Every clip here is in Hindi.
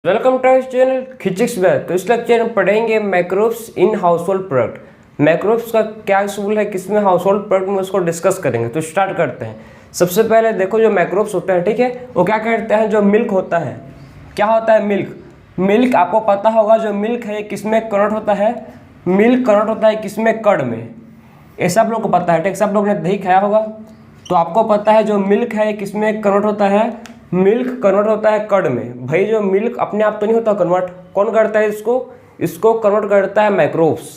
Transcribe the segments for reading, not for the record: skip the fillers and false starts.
Welcome to our channel physics bag. तो इस लेक्चर में पढ़ेंगे microbes in household product. Microbes का क्या यूज है, किसमें हाउस होल्ड प्रोडक्ट में उसको डिस्कस करेंगे। तो स्टार्ट करते हैं। सबसे पहले देखो जो मैक्रोब्स होते हैं, ठीक है, वो क्या करते हैं। जो मिल्क होता है, क्या होता है मिल्क। मिल्क आपको पता होगा, जो मिल्क है किसमें कन्वर्ट होता है। मिल्क कन्वर्ट होता है किसमें, कर्ड में। ये सब लोग को पता है, ठीक। सब लोग ने दही खाया होगा, तो आपको पता है जो मिल्क है किसमें कन्वर्ट होता है। मिल्क कन्वर्ट होता है कर्ड में। भाई जो मिल्क अपने आप तो नहीं होता कन्वर्ट, कौन करता है इसको कन्वर्ट करता है मैक्रोब्स,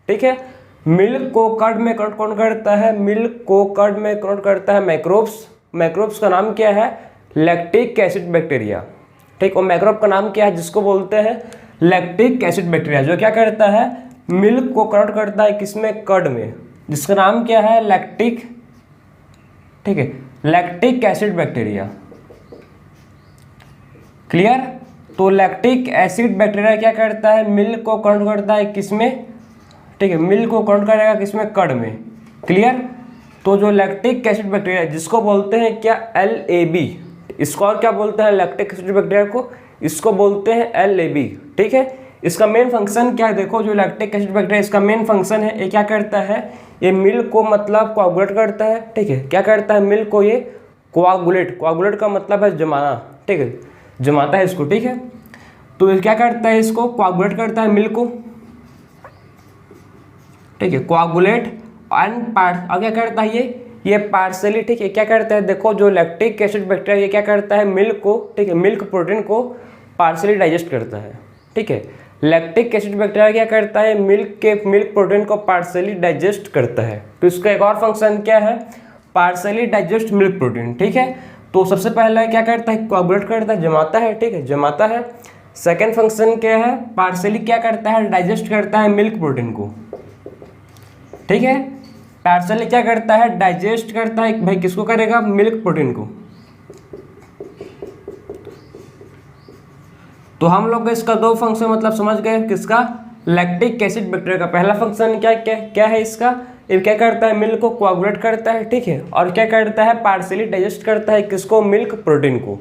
ठीक है। मिल्क को कर्ड में कन्वर्ट कौन करता है, मिल्क को कर्ड में कन्वर्ट करता है मैक्रोब्स। मैक्रोब्स का नाम क्या है, लैक्टिक एसिड बैक्टीरिया, ठीक। और मैक्रोब का नाम क्या है, जिसको बोलते हैं लैक्टिक एसिड बैक्टीरिया, जो क्या करता है मिल्क को कन्वर्ट करता है किसमें, कर्ड में, जिसका नाम क्या है लैक्टिक, ठीक है, लैक्टिक एसिड बैक्टीरिया। क्लियर। तो लैक्टिक एसिड बैक्टीरिया क्या करता है, मिल्क को कन्वर्ट करता है किसमें, ठीक है, मिल्क को कन्वर्ट करेगा किसमें, कर्ड में। क्लियर। तो जो लैक्टिक एसिड बैक्टीरिया जिसको बोलते हैं क्या, LAB, इसको और क्या बोलते हैं लैक्टिक एसिड बैक्टीरिया को, इसको बोलते हैं LAB, ठीक है। इसका मेन फंक्शन क्या है, देखो जो लैक्टिक एसिड बैक्टीरिया इसका मेन फंक्शन है, ये क्या करता है, ये मिल्क को मतलब कोआगुलेट करता है, ठीक है। क्या करता है, मिल्क को ये कोआगुलेट का मतलब है जमाना, ठीक है, जमाता है इसको, ठीक है। तो ये क्या करता है, इसको कोआगुलेट करता है मिल्क को, ठीक है, कोआगुलेट एंड पार्ट। और क्या करता है ये पार्सली, ठीक है, क्या करता है, देखो जो लैक्टिक एसिड बैक्टीरिया ये क्या करता है मिल्क को, ठीक है, मिल्क प्रोटीन को पार्सली डाइजेस्ट करता है, ठीक है। लैक्टिक एसिड बैक्टीरिया क्या करता है, मिल्क प्रोटीन को पार्सली डाइजेस्ट करता है। तो इसका एक और फंक्शन क्या है, पार्सली डाइजेस्ट मिल्क प्रोटीन, ठीक है। तो सबसे पहला क्या करता है, कोआगुलेट करता है, जमाता है, ठीक है, जमाता है। सेकेंड फंक्शन क्या है, पार्सली क्या करता है, डाइजेस्ट करता है मिल्क प्रोटीन को, ठीक है। पार्सली क्या करता है, डाइजेस्ट करता है, भाई किसको करेगा, मिल्क प्रोटीन को। तो हम लोग इसका दो फंक्शन मतलब समझ गए, किसका, लैक्टिक एसिड बैक्टीरिया का पहला फंक्शन क्या है इसका, ये क्या करता है, मिल्क को कोआगुलेट करता है, ठीक है, और क्या करता है, पार्सली डाइजेस्ट करता है किसको, मिल्क प्रोटीन को।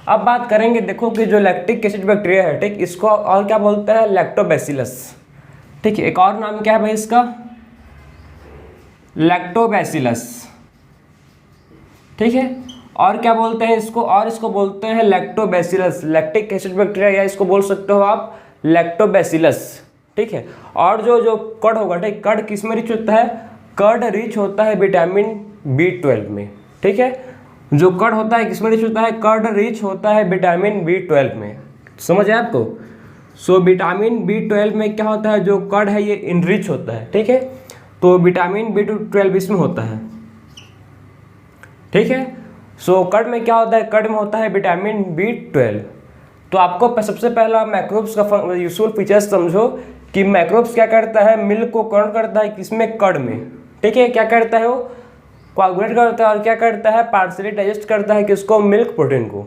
अब बात करेंगे, देखो कि जो लैक्टिक एसिड बैक्टीरिया है, ठीक, इसको और क्या बोलते हैं, लैक्टोबैसिलस, ठीक है। एक और नाम क्या है भाई इसका, लैक्टोबैसिलस, ठीक है। और क्या बोलते हैं इसको, और इसको बोलते हैं लैक्टोबैसिलस, लैक्टिक एसिड बैक्टीरिया, या इसको बोल सकते हो आप लैक्टोबैसिलस, ठीक है। और जो कर्ड होगा, ठीक, कर्ड किस में रिच होता है, कर्ड रिच होता है विटामिन B12 में, ठीक है। जो कर्ड होता है किस में रिच होता है, कर्ड रिच होता है विटामिन B12 में, समझ है आपको। सो विटामिन B12 में क्या होता है, जो कर्ड है ये इनरिच होता है, ठीक है। तो विटामिन B12 इसमें होता है, ठीक है। सो कर्ड में क्या होता है, कर्ड में होता है विटामिन B12। तो आपको सबसे पहला मैक्रोब्स का यूजफुल फीचर्स समझो कि मैक्रोब्स क्या करता है, मिल्क को कन्वर्ट करता है किसमें, कर्ड में, ठीक है। क्या करता है, वो कोआगुलेट करता है, और क्या करता है, पार्सली डाइजेस्ट करता है किसको, मिल्क प्रोटीन को।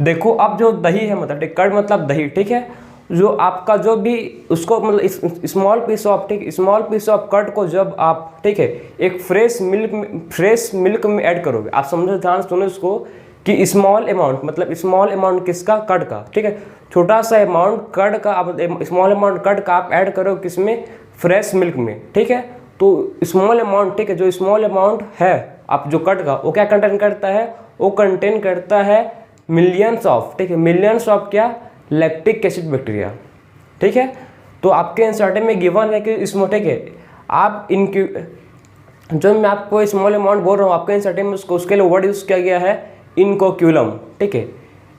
देखो अब जो दही है, मतलब ठीक, कर्ड मतलब दही, ठीक है, जो आपका जो भी उसको मतलब स्मॉल पीस ऑफ, ठीक, स्मॉल पीस ऑफ कर्ड को जब आप, ठीक है, एक फ्रेश मिल्क में ऐड करोगे, आप समझो, ध्यान सुनो इसको, कि स्मॉल अमाउंट मतलब स्मॉल अमाउंट किसका, कर्ड का, ठीक है, छोटा सा अमाउंट कर्ड का, आप स्मॉल अमाउंट कर्ड का आप ऐड करो किसमें, फ्रेश मिल्क में, ठीक है। तो स्मॉल अमाउंट, ठीक है, जो स्मॉल अमाउंट है आप जो कर्ड का, वो क्या कंटेन करता है, वो कंटेन करता है मिलियंस ऑफ, ठीक है, मिलियंस ऑफ क्या, लैक्टिक एसिड बैक्टीरिया, ठीक है। तो आपके एनसीईआरटी में गिवन है कि इसमें, ठीक है, आप जो मैं आपको स्मॉल अमाउंट बोल रहा हूँ, आपके एनसीईआरटी में उसके लिए वर्ड यूज किया गया है इनोक्यूलम, ठीक है,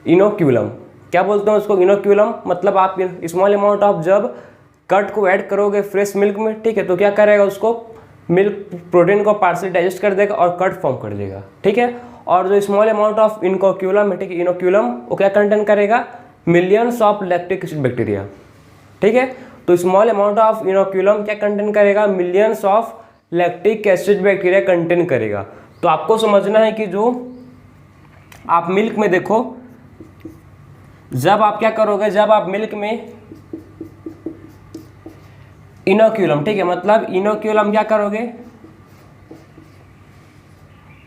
इनोक्यूलम। क्या बोलते हैं उसको, इनोक्यूलम, मतलब आप स्मॉल अमाउंट ऑफ जब कर्ड को ऐड करोगे फ्रेश मिल्क में, ठीक है, तो क्या करेगा, उसको मिल्क प्रोटीन को पार्सली डाइजेस्ट कर देगा और कर्ड फॉर्म कर देगा, ठीक है। और जो स्मॉल अमाउंट ऑफ इनोक्यूलम है, ठीक है, इनोक्यूलम वो क्या कंटेन करेगा, millions of lactic acid bacteria, ठीक है। तो स्मॉल अमाउंट ऑफ इनोक्यूलम क्या कंटेन करेगा, millions of lactic acid bacteria contain करेगा। तो आपको समझना है कि जो आप मिल्क में देखो, जब आप क्या करोगे, जब आप मिल्क में इनोक्यूलम, ठीक है, मतलब इनोक्यूलम क्या करोगे,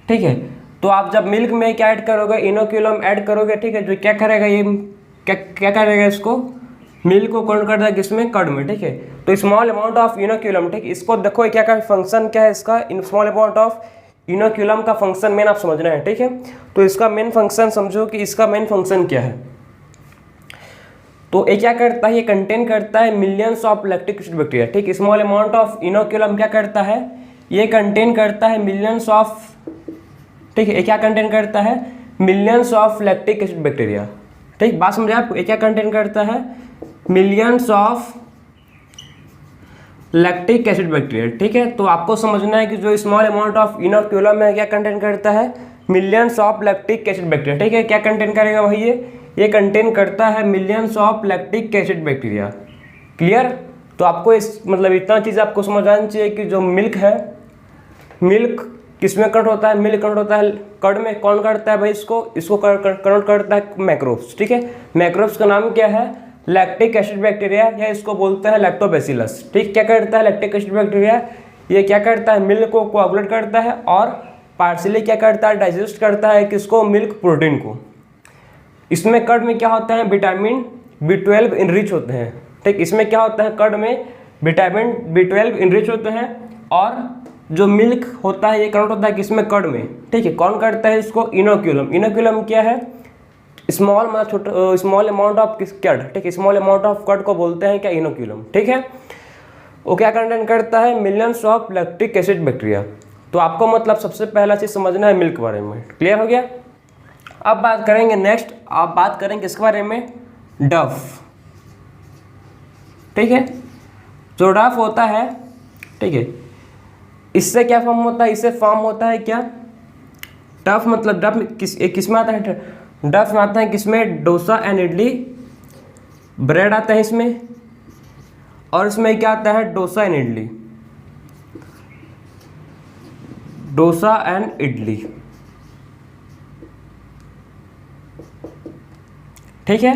ठीक है, तो आप जब मिल्क में क्या ऐड करोगे, इनोक्यूलम ऐड करोगे, ठीक है, जो क्या करेगा, ये क्या क्या करेगा, इसको मिल्क को कन्वर्ट करता है किसमें, कर्ड में, ठीक है। तो स्मॉल अमाउंट ऑफ इनोक्यूलम, ठीक, इसको देखो क्या का फंक्शन क्या है इसका, in small amount of inoculum का फंक्शन मेन आप समझना है, ठीक है। तो इसका मेन फंक्शन समझो कि इसका मेन फंक्शन क्या है। तो ये क्या करता है, ये कंटेन करता है millions of lactic acid bacteria, ठीक। स्मॉल अमाउंट ऑफ इनोक्यूलम क्या करता है, ये कंटेन करता है मिलियंस ऑफ, ठीक है, ये क्या कंटेन करता है, millions of lactic acid bacteria, ठीक। बात समझे आपको, ये क्या कंटेन करता है, millions of lactic acid bacteria, ठीक है। तो आपको समझना है कि जो स्मॉल अमाउंट ऑफ इनोक्यूलम है क्या कंटेन करता है, millions of lactic acid bacteria, ठीक है। क्या कंटेन करेगा भाई, ये कंटेन करता है millions of lactic acid bacteria. Clear. तो आपको इस मतलब इतना चीज़ आपको समझ आना चाहिए कि जो मिल्क है, मिल्क किसमें कन्वर्ट होता है, मिल्क कन्वर्ट होता है कर्ड में। कौन करता है भाई इसको कन्वर्ट करता है मैक्रोब्स, ठीक है। मैक्रोब्स का नाम क्या है, लैक्टिक एसिड बैक्टीरिया, या इसको बोलते हैं लैक्टोबैसिलस, ठीक। क्या करता है लैक्टिक एसिड बैक्टीरिया, ये क्या करता है, मिल्क को कोआगुलेट करता है और पार्शियली क्या करता है, डाइजेस्ट करता है किसको, मिल्क प्रोटीन को। इसमें कर्ड में क्या होता है, विटामिन B12 इनरिच होते हैं, ठीक। इसमें क्या होता है, कर्ड में विटामिन B12 इनरिच होते हैं और जो मिल्क होता है ये कन्वर्ट होता है किसमें, कर्ड में, ठीक है। कौन करता है इसको, इनोक्यूलम। इनोक्यूलम क्या है, स्मॉल मतलब छोटा स्मॉल अमाउंट ऑफ कर्ड, ठीक है। स्मॉल अमाउंट ऑफ कर्ड को बोलते हैं क्या, इनोक्यूलम, ठीक है। वो क्या कंटेन करता है, millions of lactic acid bacteria. तो आपको मतलब सबसे पहला चीज़ समझना है मिल्क के बारे में। क्लियर हो गया। अब बात करेंगे नेक्स्ट, आप बात करेंगे इसके बारे में, डफ, ठीक है। जो डफ होता है, ठीक है, इससे क्या फॉर्म होता है, इससे फॉर्म होता है क्या, डफ मतलब डफ किस में आता है, डफ में आता है किसमें, डोसा एंड इडली, ब्रेड आता है इसमें, और इसमें क्या आता है, डोसा एंड इडली, डोसा एंड इडली, ठीक है।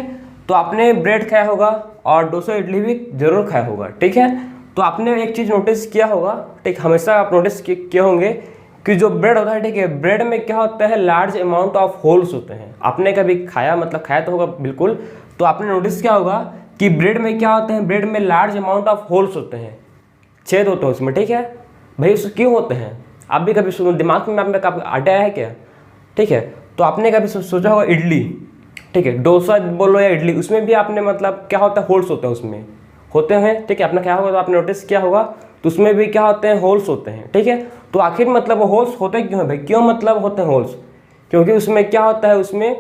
तो आपने ब्रेड खाया होगा और डोसा इडली भी जरूर खाया होगा, ठीक है। तो आपने एक चीज़ नोटिस किया होगा, ठीक, हमेशा आप नोटिस किए होंगे कि जो ब्रेड होता है, ठीक है, ब्रेड में क्या होता है, लार्ज अमाउंट ऑफ होल्स होते हैं। आपने कभी खाया मतलब खाया तो होगा बिल्कुल, तो आपने नोटिस किया होगा कि ब्रेड में क्या होते हैं, ब्रेड में लार्ज अमाउंट ऑफ होल्स होते हैं, छेद होते हैं उसमें, ठीक है। भाई उसको क्यों होते हैं, आप भी कभी सुनो, दिमाग में आपने कभी आया है क्या, ठीक है। तो आपने कभी सोचा होगा इडली, ठीक है, डोसा बोलो या इडली, उसमें भी आपने मतलब क्या होता है, होल्स होते हैं उसमें, होते हैं, ठीक है। आपने क्या होगा तो आपने नोटिस किया होगा, तो उसमें भी क्या होते हैं, होल्स होते हैं, ठीक है। तो आखिर मतलब वो होल्स होते क्यों हैं भाई, क्यों मतलब होते हैं होल्स, क्योंकि उसमें क्या होता है, उसमें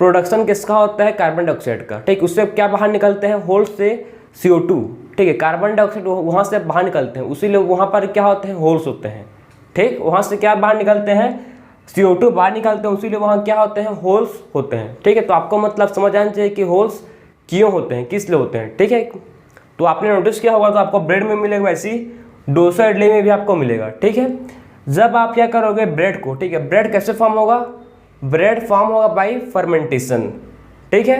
प्रोडक्शन किसका होता है, कार्बन डाइऑक्साइड का, ठीक। उससे क्या बाहर निकलते हैं, होल्स से CO2, ठीक है, कार्बन डाइऑक्साइड वहाँ से बाहर निकलते हैं, उसीलिए वहाँ पर क्या होते हैं, होल्स होते हैं, ठीक। वहाँ से क्या बाहर निकलते हैं, CO2 बाहर निकलते हैं, उसीलिए वहाँ क्या होते हैं, होल्स होते हैं, ठीक है। तो आपको मतलब समझ आना चाहिए कि होल्स क्यों होते हैं, किस लिए होते हैं, ठीक है। तो आपने नोटिस किया होगा, तो आपको ब्रेड में मिलेगा, वैसी डोसा इडली में भी आपको मिलेगा, ठीक है। जब आप क्या करोगे ब्रेड को, ठीक है, ब्रेड कैसे फॉर्म होगा, ब्रेड फॉर्म होगा बाय फर्मेंटेशन, ठीक है।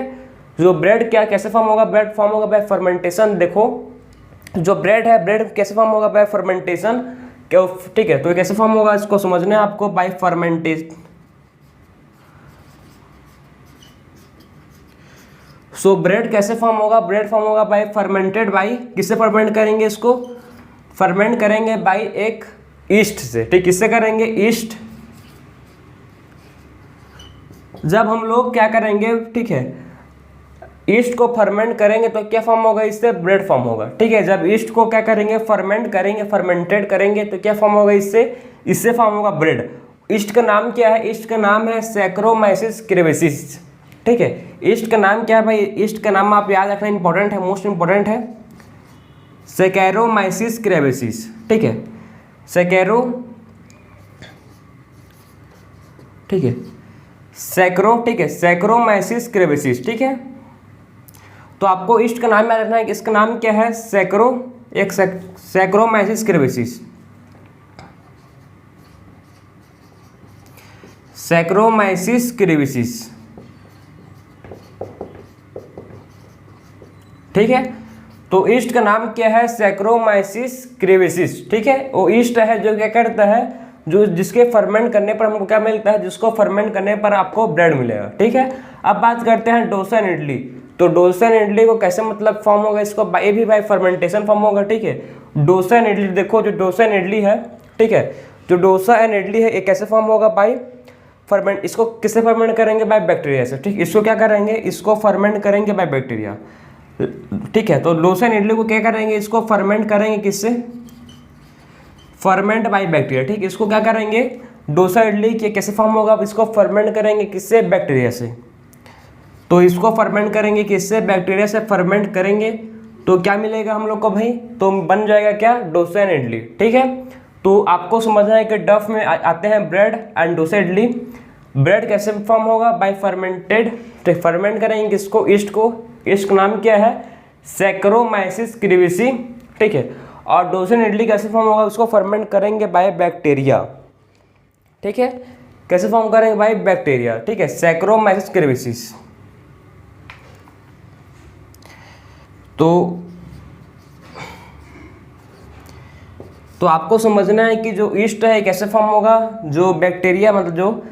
जो ब्रेड क्या कैसे फॉर्म होगा, ब्रेड फॉर्म होगा बाय फर्मेंटेशन। देखो जो ब्रेड है, ब्रेड कैसे फॉर्म होगा, बाय फर्मेंटेशन, ठीक है। तो कैसे फॉर्म होगा इसको समझना है आपको, बाय फर्मेंटेशन। सो ब्रेड कैसे फॉर्म होगा, ब्रेड फॉर्म होगा बाय फर्मेंटेड, बाय किससे फर्मेंट करेंगे इसको, फर्मेंट करेंगे बाय एक ईस्ट से, ठीक। किससे करेंगे, ईस्ट। जब हम लोग क्या करेंगे, ठीक है, ईस्ट को फर्मेंट करेंगे तो क्या फॉर्म होगा, इससे ब्रेड फॉर्म होगा, ठीक है। जब ईस्ट को क्या करेंगे, फर्मेंट करेंगे, फर्मेंटेड करेंगे तो क्या फॉर्म होगा, इससे फॉर्म होगा ब्रेड। ईस्ट का नाम क्या है, ईस्ट का नाम है सैक्रोमाइसिस क्रेवेसिस, ठीक है। ईस्ट का नाम क्या है भाई, ईस्ट का नाम आप याद रखना, इंपॉर्टेंट है, मोस्ट इंपॉर्टेंट है, सैकेरोमाइसिस क्रेवेसिस, ठीक है, सैकेरो, ठीक है, सैक्रो, ठीक है, सैक्रोमाइसिस क्रेवेसिस, ठीक है। तो आपको ईस्ट का नाम याद रखना है, इसका नाम क्या है, सैक्रोमाइसिस क्रेवेसिस, सैक्रोमाइसिस क्रेवेसिस, ठीक है। तो ईस्ट का नाम क्या है, सैक्रोमाइसिस क्रेवेसिस, ठीक है। वो ईस्ट है जो क्या करता है, जो जिसके फर्मेंट करने पर हमको क्या मिलता है, जिसको फर्मेंट करने पर आपको ब्रेड मिलेगा। ठीक है, अब बात करते हैं डोसा एंड इडली। तो डोसा एंड इडली को कैसे मतलब फॉर्म होगा, इसको ये भी बाय फर्मेंटेशन फॉर्म होगा। ठीक है, डोसा एंड इडली, देखो जो डोसा एंड इडली है, ठीक है, जो डोसा एंड इडली है ये कैसे फॉर्म होगा, बाय फर्मेंट। इसको किससे फर्मेंट करेंगे, बाय बैक्टीरिया से। ठीक, इसको क्या करेंगे, इसको फर्मेंट करेंगे बाय बैक्टीरिया। ठीक है, तो डोसा एंड इडली को क्या करेंगे, इसको फर्मेंट करेंगे किससे, फर्मेंट बाय बैक्टीरिया। ठीक, इसको क्या करेंगे, डोसा इडली के कैसे फॉर्म होगा, इसको फर्मेंट करेंगे किससे, बैक्टीरिया से। तो इसको फर्मेंट करेंगे किससे, बैक्टीरिया से फर्मेंट करेंगे, तो क्या मिलेगा हम लोग को भाई, तो बन जाएगा क्या, डोसा एंड इडली। ठीक है, तो आपको समझना है कि डफ में आते हैं bread and dosa idli. Bread कैसे फॉर्म होगा, बाय फर्मेंटेड। तो फर्मेंट करेंगे किसको, ईस्ट को। ईस्ट का नाम क्या है, सैक्रोमाइसिस क्रिविसी। ठीक है, और डोसा एंड इडली कैसे फॉर्म होगा, उसको फर्मेंट करेंगे बाय बैक्टीरिया। ठीक है, कैसे फॉर्म करेंगे, बाय बैक्टीरिया। ठीक है, सैक्रोमाइसिस क्रिविसिस। तो आपको समझना है कि जो ईस्ट है कैसे फॉर्म होगा, जो बैक्टीरिया मतलब जो,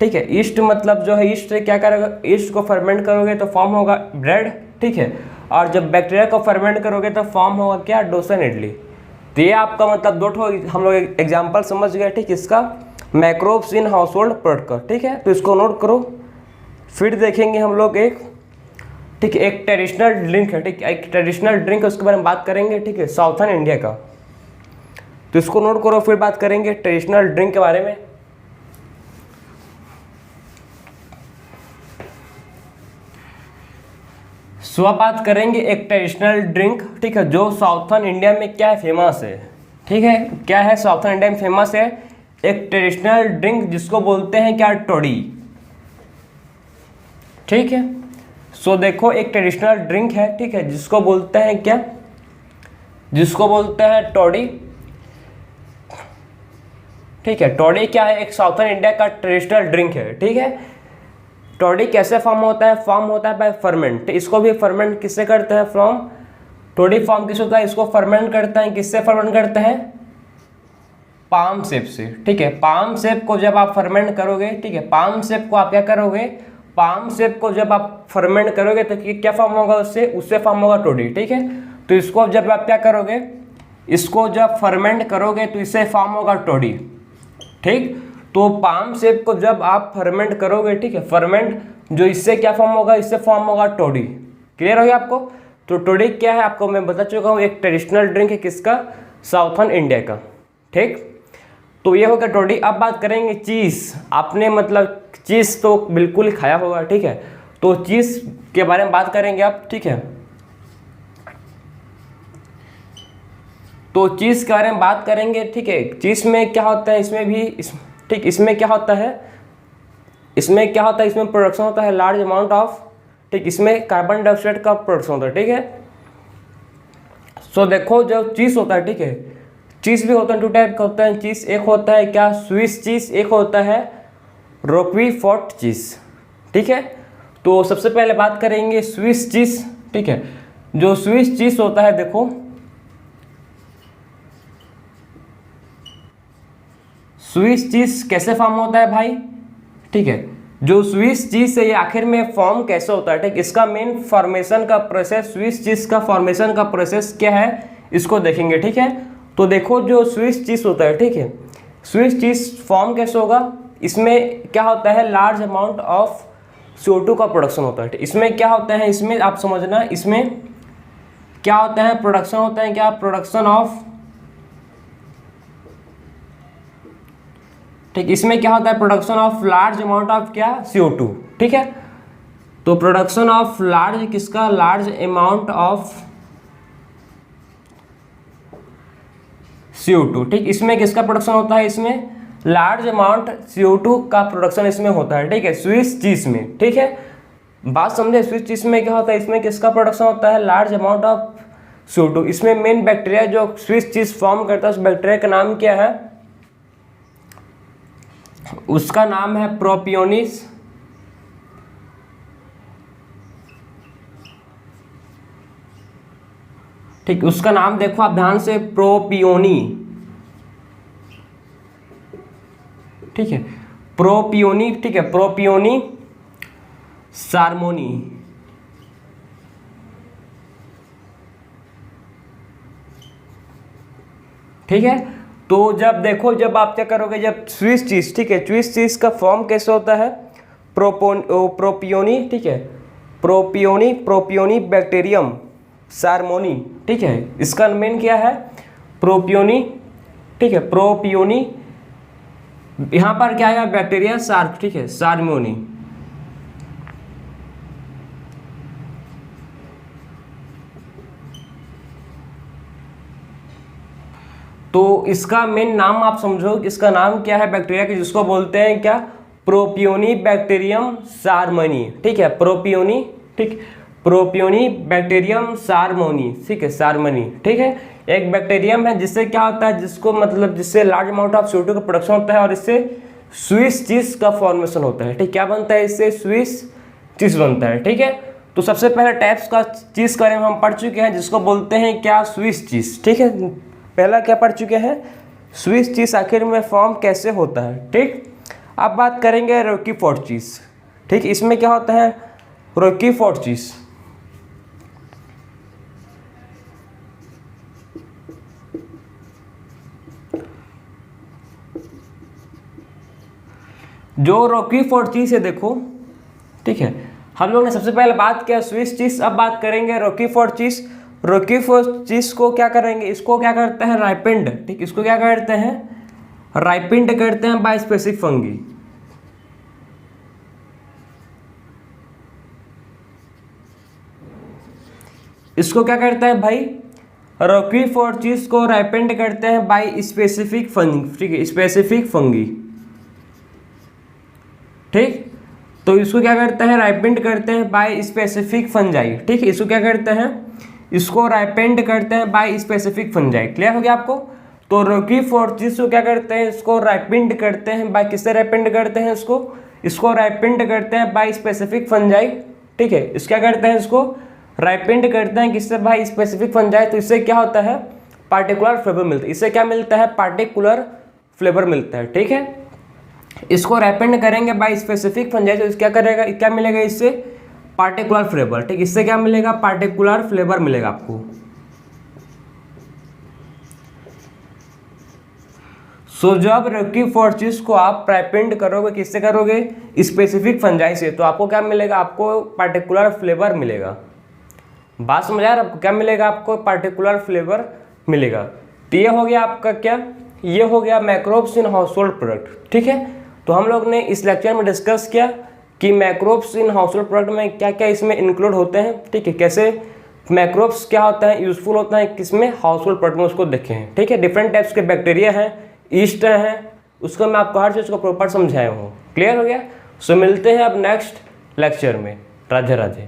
ठीक है, ईस्ट मतलब जो है, ईस्ट से क्या करेगा, ईस्ट को फर्मेंट करोगे तो फॉर्म होगा ब्रेड। ठीक है, और जब बैक्टीरिया को फर्मेंट करोगे तो फॉर्म होगा क्या, डोसा एंड इडली। तो ये आपका मतलब दो ठो हम लोग एग्जाम्पल समझ गए। ठीक, इसका मैक्रोब्स इन हाउस होल्ड प्रोडक्ट का। ठीक है, तो इसको नोट करो। फिर देखेंगे हम लोग एक, ठीक है, एक ट्रेडिशनल ड्रिंक है। ठीक, एक ट्रेडिशनल ड्रिंक है, उसके बारे में बात करेंगे। ठीक है, साउथर्न इंडिया का, तो इसको नोट करो। फिर बात करेंगे ट्रेडिशनल ड्रिंक के बारे में। सो अब बात करेंगे एक ट्रेडिशनल ड्रिंक, ठीक है, जो साउथर्न इंडिया में क्या है, फेमस है। ठीक है, क्या है, साउथर्न इंडिया में फेमस है एक ट्रेडिशनल ड्रिंक जिसको बोलते हैं क्या, टोडी। ठीक है, सो देखो एक ट्रेडिशनल ड्रिंक है, ठीक है, जिसको बोलते हैं क्या, जिसको बोलते हैं टोडी। ठीक है, टोडी क्या है, एक साउथर्न इंडिया का ट्रेडिशनल ड्रिंक है। ठीक है, टोडी कैसे फॉर्म होता है, फॉर्म होता है बाय फर्मेंट। इसको भी फर्मेंट किससे करते हैं, फ्रॉम टोडी फॉर्म किस होता है, इसको फर्मेंट करते हैं, किससे फर्मेंट करते हैं, पाम सेप से। ठीक है, पाम सेप को जब आप फर्मेंट करोगे, ठीक है, पाम सेप को आप क्या करोगे, पाम सेप को जब आप फर्मेंट करोगे तो क्या फॉर्म होगा, उससे फॉर्म होगा टोडी। ठीक है, तो इसको जब आप क्या करोगे, इसको जब फर्मेंट करोगे तो इससे फॉर्म होगा टोडी। ठीक, तो पाम सेप को जब आप फर्मेंट करोगे, ठीक है, फर्मेंट जो इससे क्या फॉर्म होगा, इससे फॉर्म होगा टोडी। क्लियर हो गया आपको। तो टोडी क्या है आपको मैं बता चुका हूँ, एक ट्रेडिशनल ड्रिंक है किसका, साउथर्न इंडिया का। ठीक, तो ये हो गया टोडी। अब बात करेंगे चीज़। आपने मतलब चीज़ तो बिल्कुल ही खाया होगा। ठीक है, तो चीज़ के बारे में बात करेंगे आप। ठीक है, तो चीज़ के बारे में बात करेंगे। ठीक है, चीज़ में क्या होता है, इसमें भी ठीक, इसमें क्या होता है, इसमें क्या होता है, इसमें प्रोडक्शन होता है लार्ज अमाउंट ऑफ, ठीक, इसमें कार्बन डाइऑक्साइड का प्रोडक्शन होता है। ठीक है, सो देखो जो चीज़ होता है, ठीक है, चीज़ भी होता है, टू टाइप का होता है चीज़। एक होता है क्या, स्विस चीज़, एक होता है रोक्वीफोर्ट चीज़। ठीक है, तो सबसे पहले बात करेंगे स्विस चीज़। ठीक है, जो स्विस चीज़ होता है, देखो स्विस चीज़ कैसे फॉर्म होता है भाई। ठीक है, जो स्विस चीज़ है ये आखिर में फॉर्म कैसे होता है, ठीक, इसका मेन फॉर्मेशन का प्रोसेस, स्विस चीज़ का फॉर्मेशन का प्रोसेस क्या है, इसको देखेंगे। ठीक है, तो देखो जो स्विस चीज़ होता है, ठीक है, स्विस चीज़ फॉर्म कैसे होगा, इसमें क्या होता है, लार्ज अमाउंट ऑफ CO2 का प्रोडक्शन होता है। इसमें क्या होता है, इसमें आप समझना, इसमें क्या होता है, प्रोडक्शन होता है क्या, प्रोडक्शन ऑफ, ठीक, इसमें क्या होता है, production of large amount of क्या, CO2। ठीक है, तो प्रोडक्शन ऑफ लार्ज किसका, लार्ज अमाउंट ऑफ CO2। ठीक, इसमें किसका प्रोडक्शन होता है, इसमें लार्ज अमाउंट CO2 का प्रोडक्शन इसमें होता है। ठीक है, स्विस चीज़ में। ठीक है, बात समझे, स्विस चीज़ में क्या होता है, इसमें किसका प्रोडक्शन होता है, लार्ज अमाउंट ऑफ CO2। इसमें मेन बैक्टीरिया जो स्विस चीज़ फॉर्म करता है, उस बैक्टीरिया का नाम क्या है, उसका नाम है प्रोपियोनिस। ठीक, उसका नाम देखो आप ध्यान से, प्रोपियोनी। ठीक है, प्रोपियोनी, ठीक है, प्रोपियोनी सार्मोनी, ठीक है। तो जब देखो, जब आप क्या करोगे, जब स्विस चीज, ठीक है, स्विस चीज का फॉर्म कैसे होता है, प्रोपियोनी, ठीक है, प्रोपियोनी बैक्टीरियम सार्मोनी, ठीक है, इसका मेन क्या है, प्रोपियोनी, ठीक है, प्रोपियोनी, यहाँ पर क्या आएगा, बैक्टीरिया सार्क, ठीक है, सार्मोनी। तो इसका मेन नाम आप समझो, इसका नाम क्या है बैक्टीरिया के, जिसको बोलते हैं क्या, प्रोपियोनी बैक्टीरियम सार्मनी, ठीक है, प्रोपियोनी, ठीक, प्रोपियोनी बैक्टीरियम सार्मोनी, ठीक है, सार्मनी, ठीक है। एक बैक्टीरियम है जिससे क्या होता है, जिसको मतलब जिससे लार्ज अमाउंट ऑफ CO2 का प्रोडक्शन होता है और इससे स्विस चीज का फॉर्मेशन होता है, ठीक, क्या बनता है, इससे स्विस चीज बनता है, ठीक है। तो सबसे पहले टाइप्स का चीज के बारे में हम पढ़ चुके हैं, जिसको बोलते हैं क्या, स्विस चीज, ठीक है, पहला क्या पढ़ चुके हैं, स्विस चीज आखिर में फॉर्म कैसे होता है, ठीक। अब बात करेंगे रोकीफोर्ट चीज, ठीक, इसमें क्या होता है, रोकीफोर्ट चीज, जो रोकीफोर्ट चीज है, देखो, ठीक है, हम लोग ने सबसे पहले बात किया स्विस चीज, अब बात करेंगे रोकीफोर्ट चीज। रोकीफोर्ट चीज को क्या करेंगे, इसको क्या करते हैं, राइपेंड, ठीक, इसको क्या करते हैं, राइपेंड करते हैं बाय स्पेसिफिक फंगी, इसको क्या करता है भाई, रोकीफोर्ट चीज को राइपेंड करते हैं बाय स्पेसिफिक फंगी, ठीक है, स्पेसिफिक फंगी, ठीक। तो इसको क्या करते हैं, राइपेंड करते हैं बाय स्पेसिफिक फंजाई, ठीक है, इसको क्या करते हैं, इसको राइपेंड करते हैं बाय स्पेसिफिक फंजाई, क्लियर हो गया आपको। तो रोकीफोर्ट चीज को क्या करते हैं, इसको राइपेंड करते हैं बाय, किससे राइपेंड करते हैं, इसको राइपेंड करते हैं बाय स्पेसिफिक फंजाई, ठीक है, इसको क्या करते हैं, इसको राइपेंड करते हैं किससे, बाय स्पेसिफिक फंजाई। तो इससे क्या होता है, पार्टिकुलर फ्लेवर मिलता है, इससे क्या मिलता है, पार्टिकुलर फ्लेवर मिलता है, ठीक है। इसको रैपेंड करेंगे बाय स्पेसिफिक फंजाई, तो क्या करेगा, क्या मिलेगा, इससे पार्टिकुलर फ्लेवर, ठीक, इससे क्या मिलेगा, पार्टिकुलर फ्लेवर मिलेगा आपको। सो जब रोकीफोर्ट चीज को आप रैपेंड करोगे, किससे करोगे, स्पेसिफिक फंजाई से, तो आपको क्या मिलेगा, आपको पार्टिकुलर फ्लेवर मिलेगा। बात समझ आ रहा है आपको, क्या मिलेगा, आपको पार्टिकुलर फ्लेवर मिलेगा। तो ये हो गया आपका क्या, ये हो गया मैक्रोब्स इन हाउसहोल्ड प्रोडक्ट, ठीक है। तो हम लोग ने इस लेक्चर में डिस्कस किया कि मैक्रोब्स इन हाउसहोल्ड प्रोडक्ट में क्या क्या इसमें इंक्लूड होते हैं, ठीक है, कैसे मैक्रोब्स क्या होता है, यूजफुल होता है किसमें, हाउसहोल्ड प्रोडक्ट में, उसको देखे हैं, ठीक है। डिफरेंट टाइप्स के बैक्टीरिया हैं, ईस्ट हैं, उसको मैं आपको हर चीज़ को प्रॉपर समझाया हूँ, क्लियर हो गया। सो मिलते हैं अब नेक्स्ट लेक्चर में, राधे राधे।